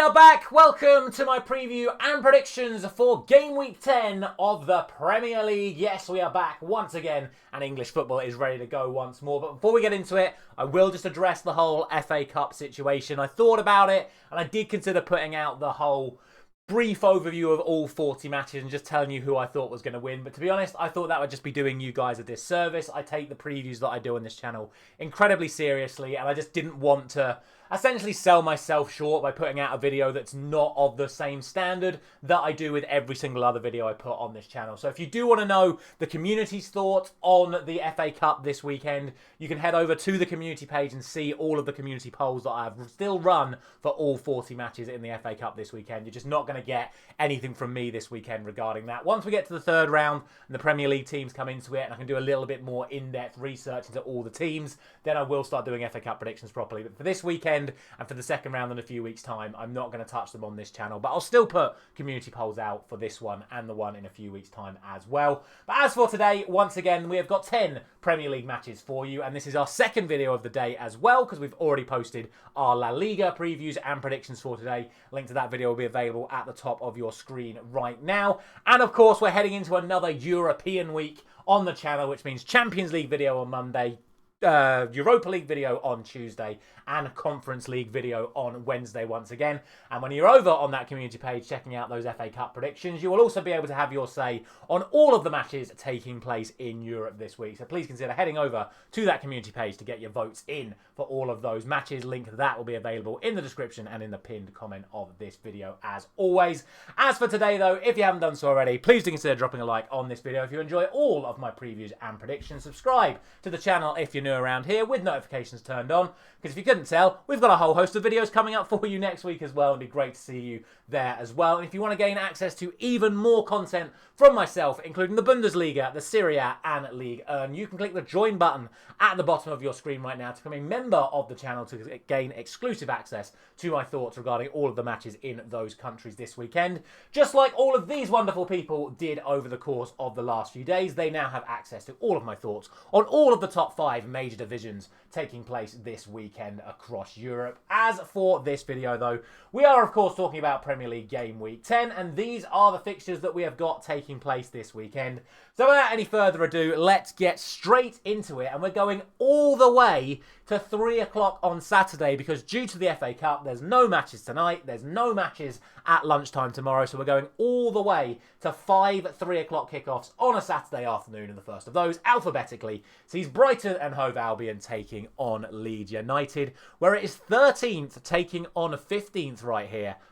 are back. Welcome to my preview and predictions for Game Week 10 of the Premier League. Yes, we are back once again and English football is ready to go once more. But before we get into it, I will just address the whole FA Cup situation. I thought about it and I did consider putting out the whole brief overview of all 40 matches and just telling you who I thought was going to win. But to be honest, I thought that would just be doing you guys a disservice. I take the previews that I do on this channel incredibly seriously and I just didn't want to essentially sell myself short by putting out a video that's not of the same standard that I do with every single other video I put on this channel. So if you do want to know the community's thoughts on the FA Cup this weekend, you can head over to the community page and see all of the community polls that I have still run for all 40 matches in the FA Cup this weekend. You're just not going to get anything from me this weekend regarding that. Once we get to the third round and the Premier League teams come into it and I can do a little bit more in-depth research into all the teams, then I will start doing FA Cup predictions properly. But for this weekend, and for the second round in a few weeks' time, I'm not going to touch them on this channel. But I'll still put community polls out for this one and the one in a few weeks' time as well. But as for today, once again, we have got 10 Premier League matches for you. And this is our second video of the day as well, because we've already posted our La Liga previews and predictions for today. Link to that video will be available at the top of your screen right now. And of course, we're heading into another European week on the channel, which means Champions League video on Monday, Europa League video on Tuesday and Conference League video on Wednesday once again. And when you're over on that community page checking out those FA Cup predictions, you will also be able to have your say on all of the matches taking place in Europe this week. So please consider heading over to that community page to get your votes in for all of those matches. Link to that will be available in the description and in the pinned comment of this video as always. As for today though, if you haven't done so already, please do consider dropping a like on this video if you enjoy all of my previews and predictions. Subscribe to the channel if you're new around here with notifications turned on, because if you couldn't tell, we've got a whole host of videos coming up for you next week as well. It'd be great to see you there as well. And if you want to gain access to even more content from myself, including the Bundesliga, the Serie A and League Earn, you can click the join button at the bottom of your screen right now to become a member of the channel to gain exclusive access to my thoughts regarding all of the matches in those countries this weekend. Just like all of these wonderful people did over the course of the last few days, they now have access to all of my thoughts on all of the top 5 major divisions taking place this weekend across Europe. As for this video though, we are of course talking about Premier League Game Week 10 and these are the fixtures that we have got taking place this weekend. So without any further ado, let's get straight into it, and we're going all the way to 3 o'clock on Saturday because due to the FA Cup, there's no matches tonight, there's no matches at lunchtime tomorrow, so we're going all the way to 5 3 o'clock kickoffs on a Saturday afternoon, and the first of those, alphabetically, sees Brighton and Hove Albion taking on Leeds United, where it is 13th taking on 15th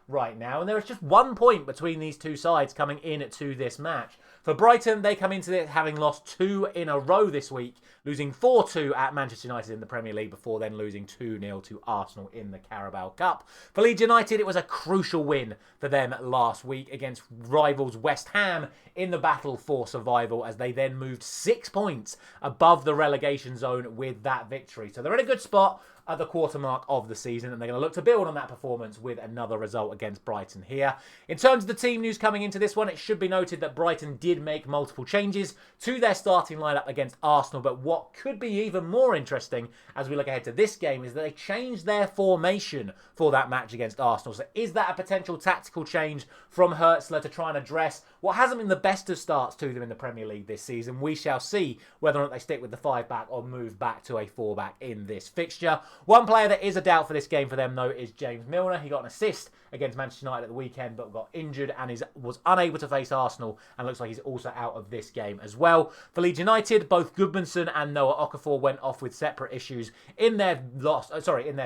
right now, and there is just 1 point between these two sides coming in to this match. For Brighton, they come into it having lost 2 in a row this week, losing 4-2 at Manchester United in the Premier League before then losing 2-0 to Arsenal in the Carabao Cup. For Leeds United, it was a crucial win for them last week against rivals West Ham in the battle for survival, as they then moved 6 points above the relegation zone with that victory. So they're in a good spot at the quarter mark of the season, and they're going to look to build on that performance with another result against Brighton here. In terms of the team news coming into this one, it should be noted that Brighton did make multiple changes to their starting lineup against Arsenal, but what could be even more interesting as we look ahead to this game is that they changed their formation for that match against Arsenal. So is that a potential tactical change from Hertzler to try and address what hasn't been the best of starts to them in the Premier League this season? We shall see whether or not they stick with the 5-back or move back to a 4-back in this fixture. One player that is a doubt for this game for them, though, is James Milner. He got an assist against Manchester United at the weekend, but got injured and was unable to face Arsenal, and looks like he's also out of this game as well. For Leeds United, both Gudmundsson and Noah Okafor went off with separate issues in their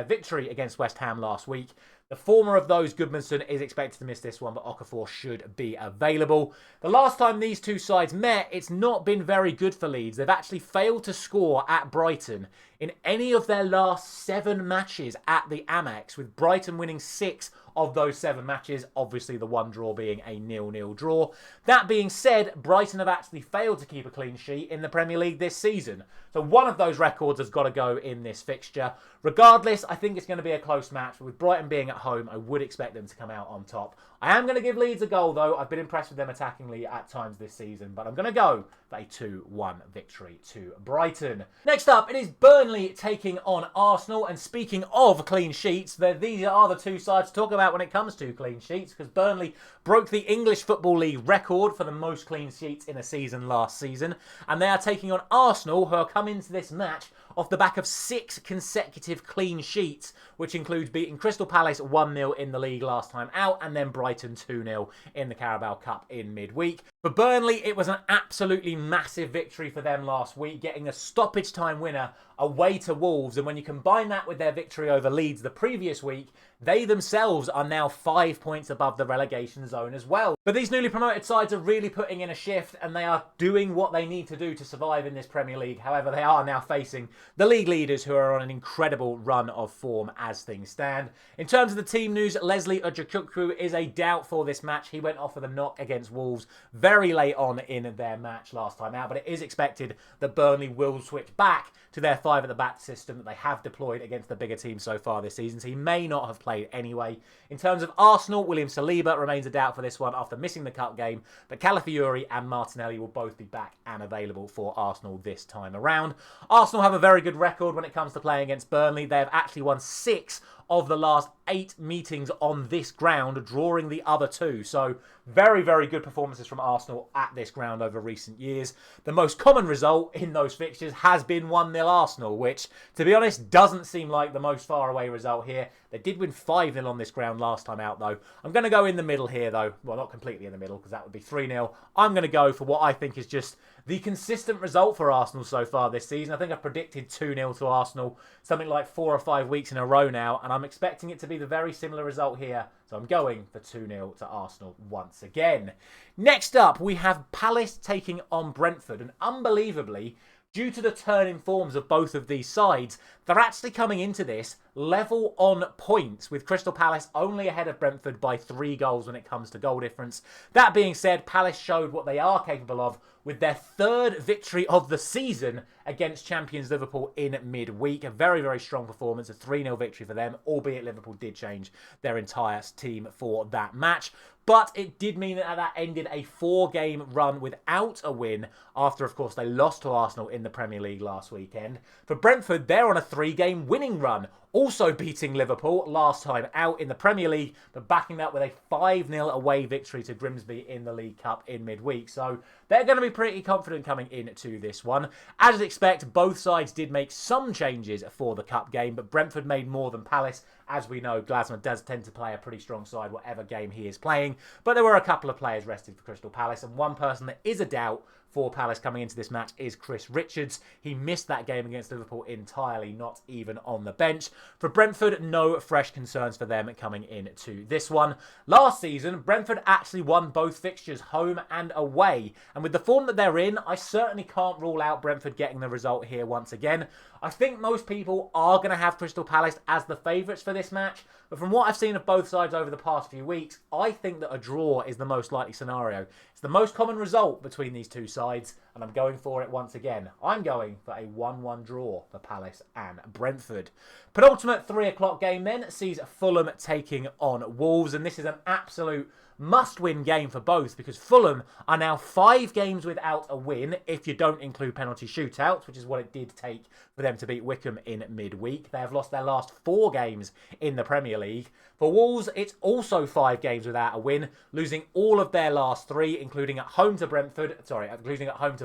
victory against West Ham last week. The former of those, Gudmundsson, is expected to miss this one, but Okafor should be available. The last time these two sides met, it's not been very good for Leeds. They've actually failed to score at Brighton in any of their last 7 matches at the Amex, with Brighton winning 6 of those 7 matches, obviously the one draw being a 0-0 draw. That being said, Brighton have actually failed to keep a clean sheet in the Premier League this season. So one of those records has got to go in this fixture. Regardless, I think it's going to be a close match, with Brighton being at home. I would expect them to come out on top. I am going to give Leeds a goal, though. I've been impressed with them attackingly at times this season, but I'm going to go for a 2-1 victory to Brighton. Next up, it is Burnley taking on Arsenal, and speaking of clean sheets, these are the two sides to talk about when it comes to clean sheets, because Burnley broke the English Football League record for the most clean sheets in a season last season, and they are taking on Arsenal, who are coming into this match off the back of 6 consecutive clean sheets, which includes beating Crystal Palace 1-0 in the league last time out, and then Brighton 2-0 in the Carabao Cup in midweek. For Burnley, it was an absolutely massive victory for them last week, getting a stoppage time winner away to Wolves, and when you combine that with their victory over Leeds the previous week, they themselves are now 5 points above the relegation zone as well. But these newly promoted sides are really putting in a shift, and they are doing what they need to do to survive in this Premier League. However, they are now facing the league leaders, who are on an incredible run of form as things stand. In terms of the team news, Leslie Ojukwu is a doubt for this match. He went off with a knock against Wolves very late on in their match last time out, but it is expected that Burnley will switch back to their 5 at the back system that they have deployed against the bigger teams so far this season, so he may not have played anyway. In terms of Arsenal, William Saliba remains a doubt for this one after missing the cup game, but Calafiori and Martinelli will both be back and available for Arsenal this time around. Arsenal have a very good record when it comes to playing against Burnley. They have actually won 6 of the last 8 meetings on this ground, drawing the other 2. So very, very good performances from Arsenal at this ground over recent years. The most common result in those fixtures has been 1-0 Arsenal, which, to be honest, doesn't seem like the most far away result here. They did win 5-0 on this ground last time out, though. I'm going to go in the middle here, though. Well, not completely in the middle, because that would be 3-0. I'm going to go for what I think is just the consistent result for Arsenal so far this season. I think I've predicted 2-0 to Arsenal, something like 4 or 5 weeks in a row now, and I'm expecting it to be the very similar result here. So I'm going for 2-0 to Arsenal once again. Next up, we have Palace taking on Brentford, and unbelievably, due to the turn in forms of both of these sides, they're actually coming into this level on points, with Crystal Palace only ahead of Brentford by 3 goals when it comes to goal difference. That being said, Palace showed what they are capable of with their 3rd victory of the season against champions Liverpool in midweek. A very, very strong performance, a 3-0 victory for them, albeit Liverpool did change their entire team for that match. But it did mean that ended a 4-game run without a win after, of course, they lost to Arsenal in the Premier League last weekend. For Brentford, they're on a 3-game winning run, also beating Liverpool last time out in the Premier League, but backing that with a 5-0 away victory to Grimsby in the League Cup in midweek. So they're going to be pretty confident coming into this one. As you'd expect, both sides did make some changes for the Cup game, but Brentford made more than Palace. As we know, Glasner does tend to play a pretty strong side whatever game he is playing, but there were a couple of players rested for Crystal Palace, and one person that is a doubt for Palace coming into this match is Chris Richards. He missed that game against Liverpool entirely, not even on the bench. For Brentford, no fresh concerns for them coming into this one. Last season, Brentford actually won both fixtures, home and away, and with the form that they're in, I certainly can't rule out Brentford getting the result here once again. I think most people are going to have Crystal Palace as the favourites for this match, but from what I've seen of both sides over the past few weeks, I think that a draw is the most likely scenario. It's the most common result between these two sides, and I'm going for it once again. I'm going for a 1-1 draw for Palace and Brentford. Penultimate 3 o'clock game then sees Fulham taking on Wolves, and this is an absolute must-win game for both, because Fulham are now 5 games without a win, if you don't include penalty shootouts, which is what it did take for them to beat Wickham in midweek. They have lost their last 4 games in the Premier League. For Wolves, it's also 5 games without a win, losing all of their last 3, including at home to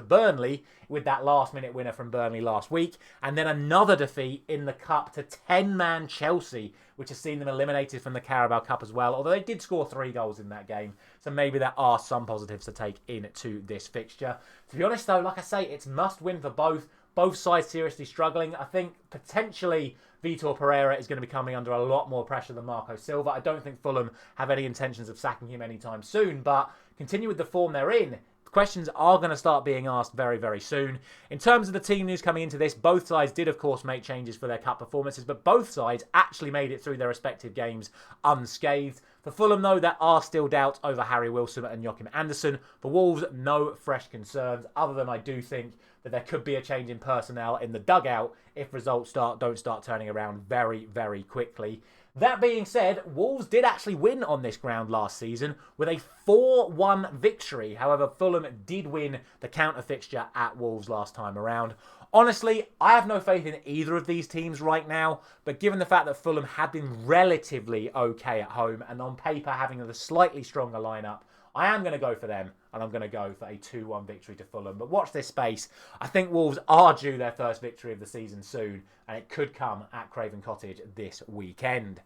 Burnley, with that last-minute winner from Burnley last week, and then another defeat in the Cup to 10-man Chelsea, which has seen them eliminated from the Carabao Cup as well, although they did score 3 goals in that game, so maybe there are some positives to take into this fixture. To be honest though, like I say, it's must-win for both sides seriously struggling. I think potentially Vitor Pereira is going to be coming under a lot more pressure than Marco Silva. I don't think Fulham have any intentions of sacking him anytime soon, but continue with the form they're in. Questions are going to start being asked very, very soon. In terms of the team news coming into this, both sides did, of course, make changes for their cup performances, but both sides actually made it through their respective games unscathed. For Fulham, though, there are still doubts over Harry Wilson and Joachim Andersen. For Wolves, no fresh concerns, other than I do think that there could be a change in personnel in the dugout if results don't start turning around very, very quickly. That being said, Wolves did actually win on this ground last season with a 4-1 victory. However, Fulham did win the counter fixture at Wolves last time around. Honestly, I have no faith in either of these teams right now, but given the fact that Fulham have been relatively okay at home and on paper having a slightly stronger lineup, I am going to go for them, and I'm going to go for a 2-1 victory to Fulham. But watch this space. I think Wolves are due their first victory of the season soon, and it could come at Craven Cottage this weekend.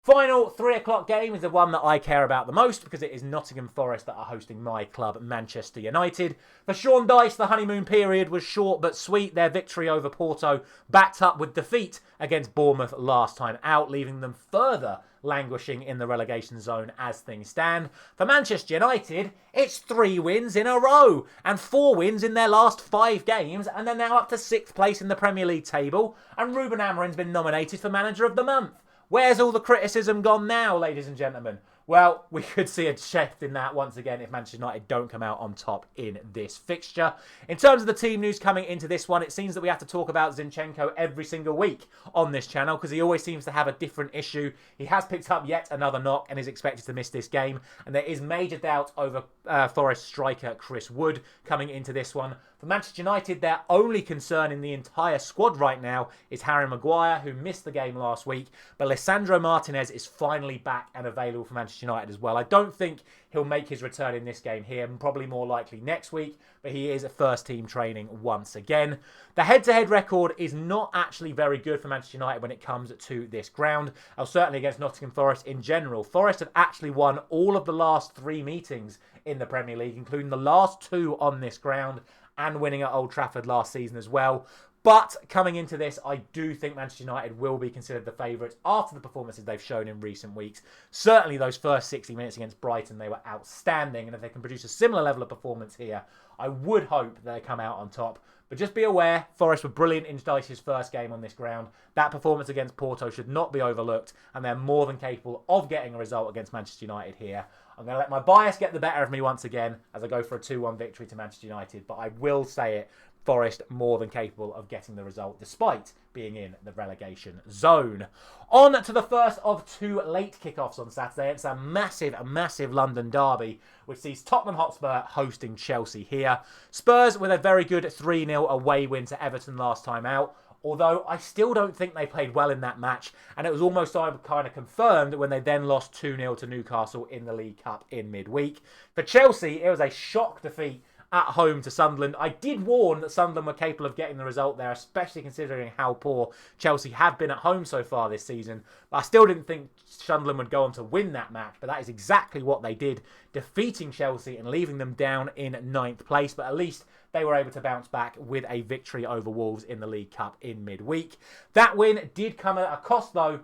Final 3 o'clock game is the one that I care about the most because it is Nottingham Forest that are hosting my club, Manchester United. For Sean Dyche, the honeymoon period was short but sweet. Their victory over Porto backed up with defeat against Bournemouth last time out, leaving them further languishing in the relegation zone as things stand. For Manchester United, it's 3 wins in a row and 4 wins in their last 5 games, and they're now up to 6th place in the Premier League table, and Ruben Amorim's been nominated for Manager of the Month. Where's all the criticism gone now, ladies and gentlemen? Well, we could see a shift in that once again if Manchester United don't come out on top in this fixture. In terms of the team news coming into this one, it seems that we have to talk about Zinchenko every single week on this channel because he always seems to have a different issue. He has picked up yet another knock and is expected to miss this game. And there is major doubt over Forest striker Chris Wood coming into this one. For Manchester United, their only concern in the entire squad right now is Harry Maguire, who missed the game last week. But Lisandro Martinez is finally back and available for Manchester United as well. I don't think he'll make his return in this game here, and probably more likely next week, but he is at first team training once again. The head-to-head record is not actually very good for Manchester United when it comes to this ground, or certainly against Nottingham Forest in general. Forest have actually won all of the last 3 meetings in the Premier League, including the last 2 on this ground, and winning at Old Trafford last season as well. But coming into this, I do think Manchester United will be considered the favourites after the performances they've shown in recent weeks. Certainly those first 60 minutes against Brighton, they were outstanding. And if they can produce a similar level of performance here, I would hope that they come out on top. But just be aware, Forest were brilliant in Dyche's first game on this ground. That performance against Porto should not be overlooked, and they're more than capable of getting a result against Manchester United here. I'm going to let my bias get the better of me once again as I go for a 2-1 victory to Manchester United, but I will say it, Forest more than capable of getting the result despite being in the relegation zone. On to the first of 2 late kickoffs on Saturday. It's a massive London derby, which sees Tottenham Hotspur hosting Chelsea here. Spurs with a very good 3-0 away win to Everton last time out. Although I still don't think they played well in that match, and it was almost kind of confirmed when they then lost 2-0 to Newcastle in the League Cup in midweek. For Chelsea, it was a shock defeat at home to Sunderland. I did warn that Sunderland were capable of getting the result there, especially considering how poor Chelsea have been at home so far this season. But I still didn't think Sunderland would go on to win that match, but that is exactly what they did, defeating Chelsea and leaving them down in 9th place. But at least they were able to bounce back with a victory over Wolves in the League Cup in midweek. That win did come at a cost, though,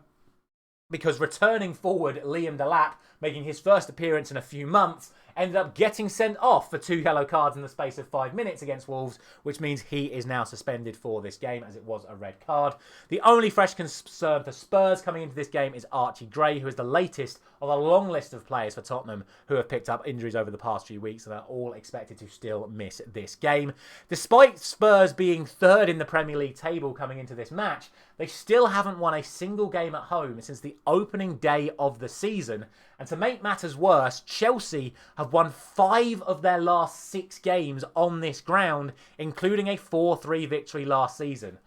because returning forward Liam Delap, making his first appearance in a few months, ended up getting sent off for 2 yellow cards in the space of 5 minutes against Wolves, which means he is now suspended for this game as it was a red card. The only fresh concern for Spurs coming into this game is Archie Gray, who is the latest of a long list of players for Tottenham who have picked up injuries over the past few weeks and are all expected to still miss this game. Despite Spurs being 3rd in the Premier League table coming into this match, they still haven't won a single game at home since the opening day of the season. And to make matters worse, Chelsea have won 5 of their last 6 games on this ground, including a 4-3 victory last season.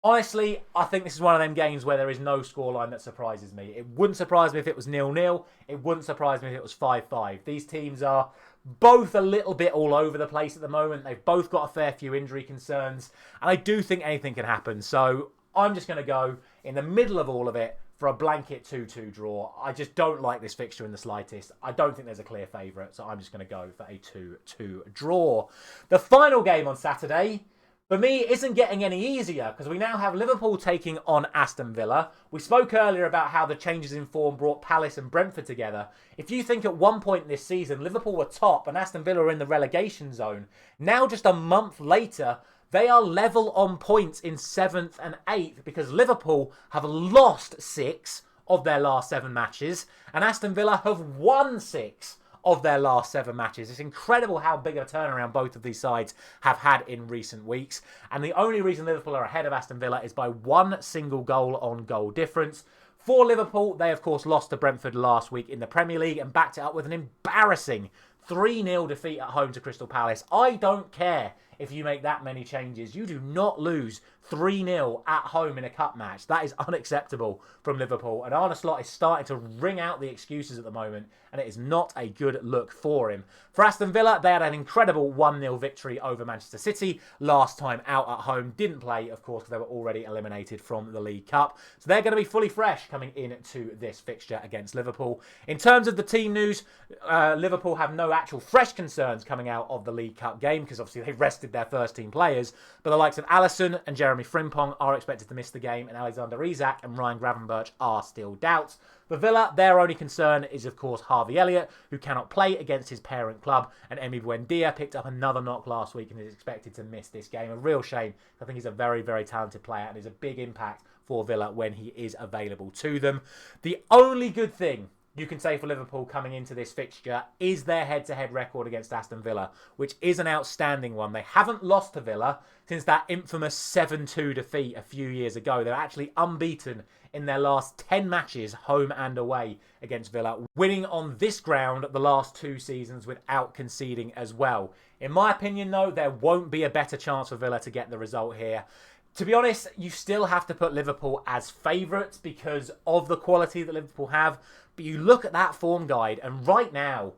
Honestly, I think this is one of them games where there is no scoreline that surprises me. It wouldn't surprise me if it was 0-0. It wouldn't surprise me if it was 5-5. These teams are both a little bit all over the place at the moment. They've both got a fair few injury concerns. And I do think anything can happen. So I'm just going to go in the middle of all of it for a blanket 2-2 draw. I just don't like this fixture in the slightest. I don't think there's a clear favourite, so I'm just going to go for a 2-2 draw. The final game on Saturday, for me, isn't getting any easier because we now have Liverpool taking on Aston Villa. We spoke earlier about how the changes in form brought Palace and Brentford together. If you think at one point this season, Liverpool were top and Aston Villa were in the relegation zone, now just a month later, they are level on points in 7th and 8th because Liverpool have lost 6 of their last 7 matches and Aston Villa have won 6 of their last 7 matches. It's incredible how big a turnaround both of these sides have had in recent weeks. And the only reason Liverpool are ahead of Aston Villa is by 1 single goal on goal difference. For Liverpool, they of course lost to Brentford last week in the Premier League and backed it up with an embarrassing 3-0 defeat at home to Crystal Palace. I don't care if you make that many changes. You do not lose 3-0 at home in a cup match. That is unacceptable from Liverpool. And Arne Slot is starting to ring out the excuses at the moment, and it is not a good look for him. For Aston Villa, they had an incredible 1-0 victory over Manchester City last time out at home. Didn't play, of course, because they were already eliminated from the League Cup. So they're going to be fully fresh coming into this fixture against Liverpool. In terms of the team news, Liverpool have no actual fresh concerns coming out of the League Cup game, because obviously they've rested their first team players. But the likes of Alisson and Jeremy Frimpong are expected to miss the game, and Alexander Isak and Ryan Gravenberch are still doubts. For Villa, their only concern is, of course, Harvey Elliott, who cannot play against his parent club, and Emi Buendia picked up another knock last week and is expected to miss this game. A real shame. I think he's a very, very talented player and is a big impact for Villa when he is available to them. The only good thing you can say for Liverpool coming into this fixture is their head-to-head record against Aston Villa, which is an outstanding one. They haven't lost to Villa since that infamous 7-2 defeat a few years ago. They're actually unbeaten in their last 10 matches, home and away, against Villa, winning on this ground the last 2 seasons without conceding as well. In my opinion, though, there won't be a better chance for Villa to get the result here. To be honest, you still have to put Liverpool as favourites because of the quality that Liverpool have. But you look at that form guide, and right now,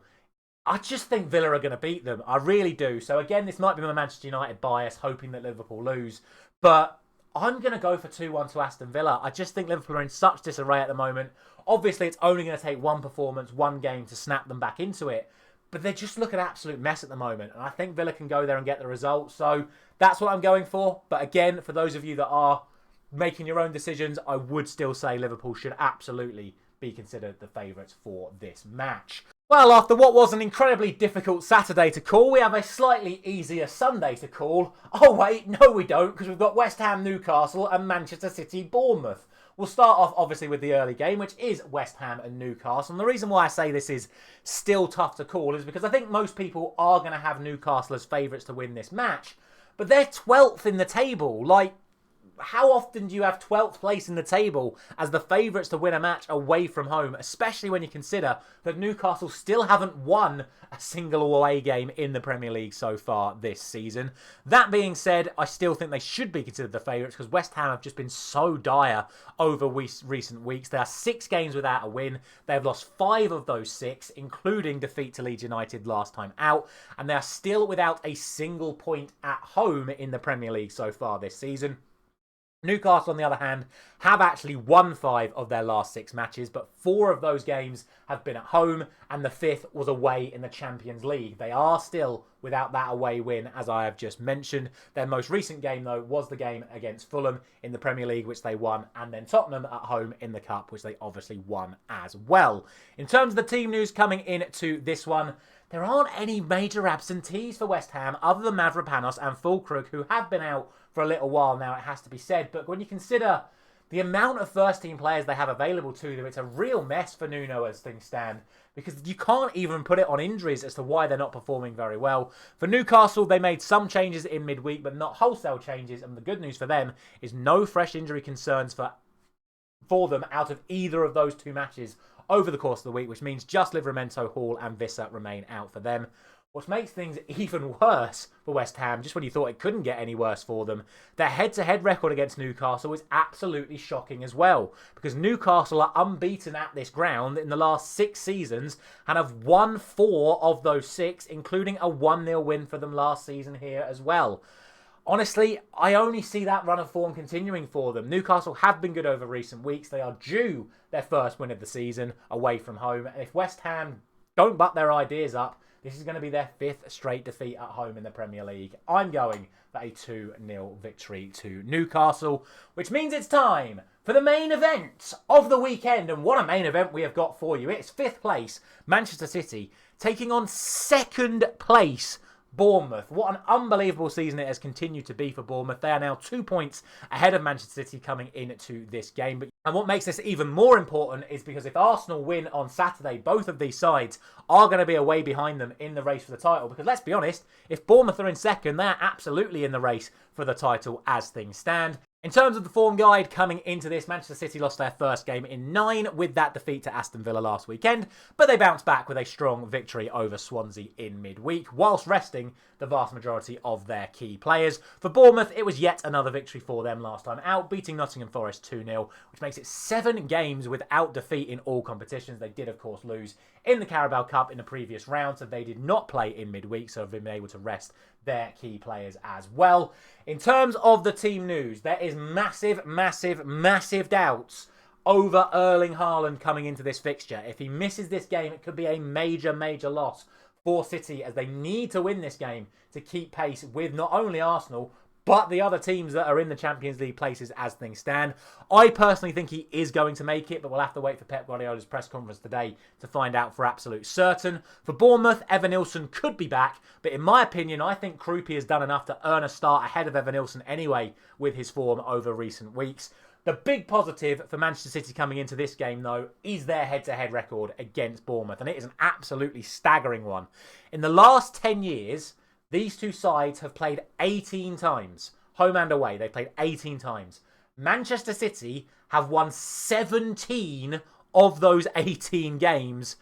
I just think Villa are going to beat them. I really do. So again, this might be my Manchester United bias, hoping that Liverpool lose. But I'm going to go for 2-1 to Aston Villa. I just think Liverpool are in such disarray at the moment. Obviously, it's only going to take one performance, one game to snap them back into it. But they just look an absolute mess at the moment. And I think Villa can go there and get the result. So that's what I'm going for. But again, for those of you that are making your own decisions, I would still say Liverpool should absolutely be considered the favourites for this match. Well, after what was an incredibly difficult Saturday to call, we have a slightly easier Sunday to call. Oh wait, no we don't, because we've got West Ham, Newcastle and Manchester City, Bournemouth. We'll start off obviously with the early game, which is West Ham and Newcastle. And the reason why I say this is still tough to call is because I think most people are going to have Newcastle as favourites to win this match. But they're 12th in the table. Like, how often do you have 12th place in the table as the favourites to win a match away from home, especially when you consider that Newcastle still haven't won a single away game in the Premier League so far this season. That being said, I still think they should be considered the favourites because West Ham have just been so dire over recent weeks. They are 6 games without a win. They've lost 5 of those 6, including defeat to Leeds United last time out, and they are still without a single point at home in the Premier League so far this season. Newcastle, on the other hand, have actually won 5 of their last 6 matches, but 4 of those games have been at home, and the 5th was away in the Champions League. They are still without that away win, as I have just mentioned. Their most recent game, though, was the game against Fulham in the Premier League, which they won, and then Tottenham at home in the Cup, which they obviously won as well. In terms of the team news coming into this one, there aren't any major absentees for West Ham other than Mavropanos and Fulkrug, who have been out for a little while now, it has to be said. But when you consider the amount of first-team players they have available to them, it's a real mess for Nuno as things stand, because you can't even put it on injuries as to why they're not performing very well. For Newcastle, they made some changes in midweek, but not wholesale changes, and the good news for them is no fresh injury concerns for them out of either of those 2 matches over the course of the week, which means just Livramento, Hall and Visser remain out for them. What makes things even worse for West Ham, just when you thought it couldn't get any worse for them, their head-to-head record against Newcastle is absolutely shocking as well, because Newcastle are unbeaten at this ground in the last 6 seasons and have won 4 of those 6, including a 1-0 win for them last season here as well. Honestly, I only see that run of form continuing for them. Newcastle have been good over recent weeks. They are due their first win of the season away from home. And if West Ham don't butt their ideas up, this is going to be their 5th straight defeat at home in the Premier League. I'm going for a 2-0 victory to Newcastle, which means it's time for the main event of the weekend. And what a main event we have got for you. It's 5th place, Manchester City, taking on 2nd place, Bournemouth. What an unbelievable season it has continued to be for Bournemouth. They are now 2 points ahead of Manchester City coming into this game. And what makes this even more important is because if Arsenal win on Saturday, both of these sides are going to be away behind them in the race for the title. Because let's be honest, if Bournemouth are in 2nd, they're absolutely in the race for the title as things stand. In terms of the form guide coming into this, Manchester City lost their first game in 9 with that defeat to Aston Villa last weekend, but they bounced back with a strong victory over Swansea in midweek, whilst resting the vast majority of their key players. For Bournemouth, it was yet another victory for them last time out, beating Nottingham Forest 2-0, which makes it 7 games without defeat in all competitions. They did, of course, lose in the Carabao Cup in the previous round, so they did not play in midweek, so have been able to rest their key players as well. In terms of the team news, there is massive doubts over Erling Haaland coming into this fixture. If he misses this game, it could be a major loss for City, as they need to win this game to keep pace with not only Arsenal, but the other teams that are in the Champions League places as things stand. I personally think he is going to make it, but we'll have to wait for Pep Guardiola's press conference today to find out for absolute certain. For Bournemouth, Evanilson could be back, but in my opinion, I think Kruppi has done enough to earn a start ahead of Evanilson anyway with his form over recent weeks. The big positive for Manchester City coming into this game, though, is their head-to-head record against Bournemouth, and it is an absolutely staggering one. In the last 10 years, these two sides have played 18 times. Home and away, they played 18 times. Manchester City have won 17 of those 18 games,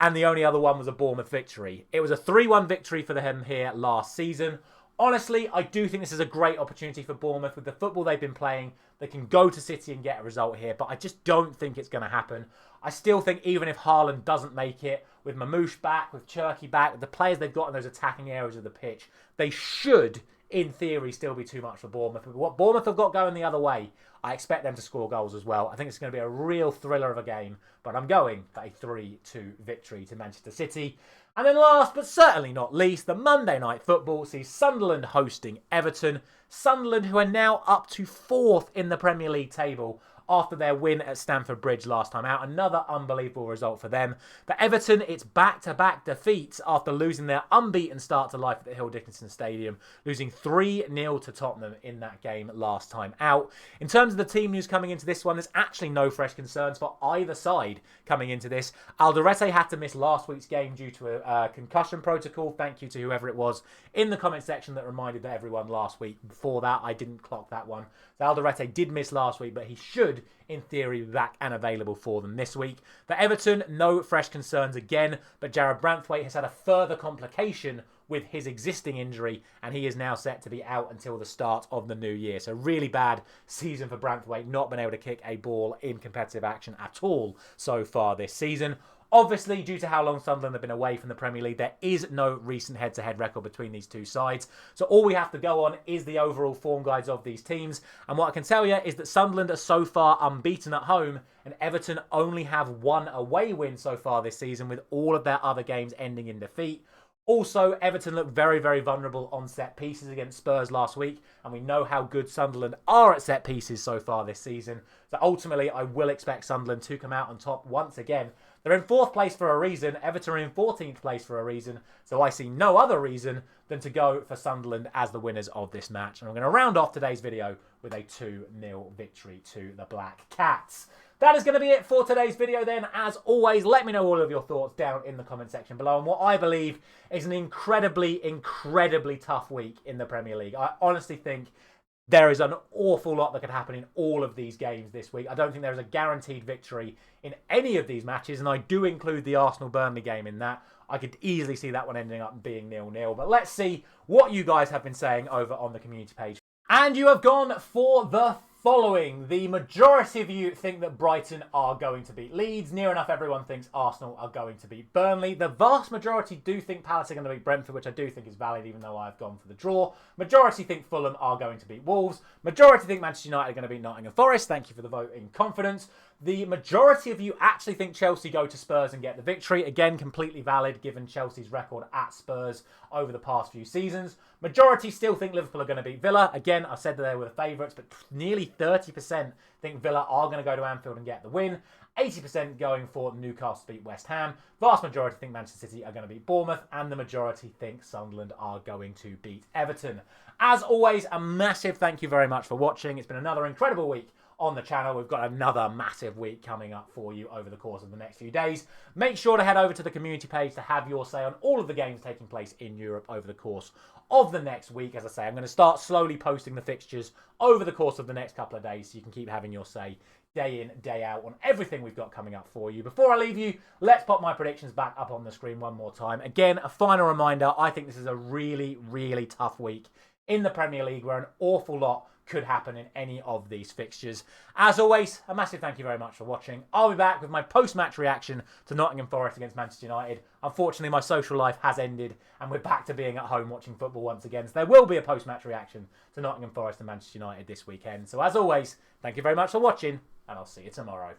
and the only other one was a Bournemouth victory. It was a 3-1 victory for them here last season. Honestly, I do think this is a great opportunity for Bournemouth. With the football they've been playing, they can go to City and get a result here, but I just don't think it's going to happen. I still think even if Haaland doesn't make it, with Mamouche back, with Cherki back, with the players they've got in those attacking areas of the pitch, they should, in theory, still be too much for Bournemouth. But what Bournemouth have got going the other way, I expect them to score goals as well. I think it's going to be a real thriller of a game, but I'm going for a 3-2 victory to Manchester City. And then last, but certainly not least, the Monday Night Football sees Sunderland hosting Everton. Sunderland, who are now up to 4th in the Premier League table after their win at Stamford Bridge last time out. Another unbelievable result for them. For Everton, it's back-to-back defeats after losing their unbeaten start to life at the Hill Dickinson Stadium, losing 3-0 to Tottenham in that game last time out. In terms of the team news coming into this one, there's actually no fresh concerns for either side coming into this. Alderete had to miss last week's game due to a concussion protocol. Thank you to whoever it was in the comment section that reminded everyone last week. Before that, I didn't clock that one. So Alderete did miss last week, but he should, in theory, be back and available for them this week. For Everton, no fresh concerns again, but Jarrad Branthwaite has had a further complication with his existing injury, and he is now set to be out until the start of the new year. So really bad season for Branthwaite, not been able to kick a ball in competitive action at all so far this season. Obviously, due to how long Sunderland have been away from the Premier League, there is no recent head-to-head record between these two sides. So all we have to go on is the overall form guides of these teams. And what I can tell you is that Sunderland are so far unbeaten at home, and Everton only have 1 away win so far this season, with all of their other games ending in defeat. Also, Everton looked very vulnerable on set pieces against Spurs last week, and we know how good Sunderland are at set pieces so far this season. So ultimately, I will expect Sunderland to come out on top once again. They're in 4th place for a reason. Everton are in 14th place for a reason. So I see no other reason than to go for Sunderland as the winners of this match. And I'm going to round off today's video with a 2-0 victory to the Black Cats. That is going to be it for today's video then. As always, let me know all of your thoughts down in the comment section below on what I believe is an incredibly tough week in the Premier League. I honestly think there is an awful lot that could happen in all of these games this week. I don't think there is a guaranteed victory in any of these matches, and I do include the Arsenal-Burnley game in that. I could easily see that one ending up being 0-0. But let's see what you guys have been saying over on the community page. And you have gone for the following. The majority of you think that Brighton are going to beat Leeds. Near enough everyone thinks Arsenal are going to beat Burnley. The vast majority do think Palace are going to beat Brentford, which I do think is valid, even though I've gone for the draw. Majority think Fulham are going to beat Wolves. Majority think Manchester United are going to beat Nottingham Forest. Thank you for the vote in confidence. The majority of you actually think Chelsea go to Spurs and get the victory. Again, completely valid given Chelsea's record at Spurs over the past few seasons. Majority still think Liverpool are going to beat Villa. Again, I said that they were the favourites, but nearly 30% think Villa are going to go to Anfield and get the win. 80% going for Newcastle to beat West Ham. Vast majority think Manchester City are going to beat Bournemouth. And the majority think Sunderland are going to beat Everton. As always, a massive thank you very much for watching. It's been another incredible week on the channel. We've got another massive week coming up for you over the course of the next few days. Make sure to head over to the community page to have your say on all of the games taking place in Europe over the course of the next week. As I say, I'm going to start slowly posting the fixtures over the course of the next couple of days so you can keep having your say day in, day out on everything we've got coming up for you. Before I leave you, let's pop my predictions back up on the screen one more time. Again, a final reminder, I think this is a really, really tough week in the Premier League where an awful lot could happen in any of these fixtures. As always, a massive thank you very much for watching. I'll be back with my post-match reaction to Nottingham Forest against Manchester United. Unfortunately, my social life has ended and we're back to being at home watching football once again. So there will be a post-match reaction to Nottingham Forest and Manchester United this weekend. So as always, thank you very much for watching and I'll see you tomorrow.